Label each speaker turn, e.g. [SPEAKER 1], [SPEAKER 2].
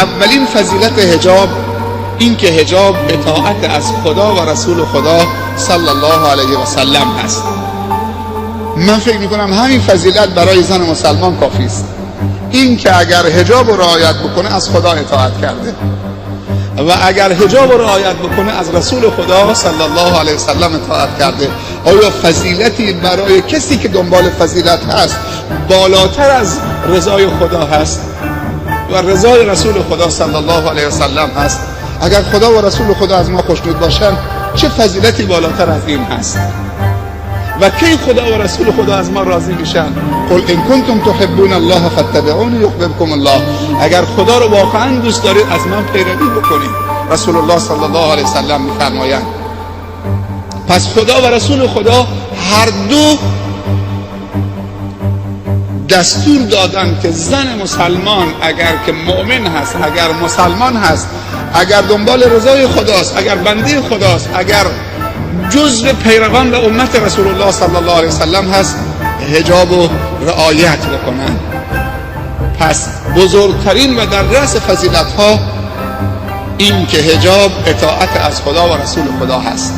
[SPEAKER 1] اولین فضیلت حجاب این که حجاب اطاعت از خدا و رسول خدا صلی الله علیه و سلم هست. من فکر میکنم همین فضیلت برای زن مسلمان کافی است، این که اگر حجاب رو رعایت بکنه از خدا اطاعت کرده و اگر حجاب رو رعایت بکنه از رسول خدا صلی الله علیه و سلم اطاعت کرده. آیا فضیلتی برای کسی که دنبال فضیلت هست بالاتر از رضای خدا هست و رضای رسول خدا صلی الله علیه و سلم هست؟ اگر خدا و رسول خدا از ما خوشنود باشن چه فضیلتی بالاتر از این هست؟ و کی خدا و رسول خدا از ما راضی میشن؟ قل ان کنتم تحبون الله فاتبعونی یحببکم الله. اگر خدا رو واقعا دوست دارید از من پیروی بکنید. رسول الله صلی الله علیه وسلم میفرمایند پس خدا و رسول خدا هر دو دستور دادن که زن مسلمان اگر که مؤمن هست، اگر مسلمان هست، اگر دنبال رضای خداست، اگر بنده خداست، اگر جزء پیروان و امت رسول الله صلی الله علیه وسلم هست، حجاب و رعایت بکنن. پس بزرگترین و در رأس فضیلت ها این که حجاب اطاعت از خدا و رسول خدا هست.